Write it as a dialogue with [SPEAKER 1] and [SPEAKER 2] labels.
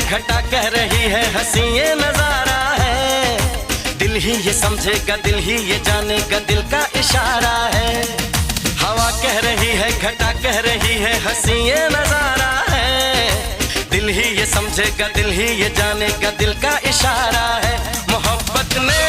[SPEAKER 1] घटा कह रही है हंसी ये नजारा है। दिल ही ये समझेगा, दिल ही ये जानेगा, दिल का इशारा है। हवा कह रही है, घटा कह रही है हंसी ये नजारा है। दिल ही ये समझेगा, दिल ही ये जानेगा, दिल का इशारा है। मोहब्बत ने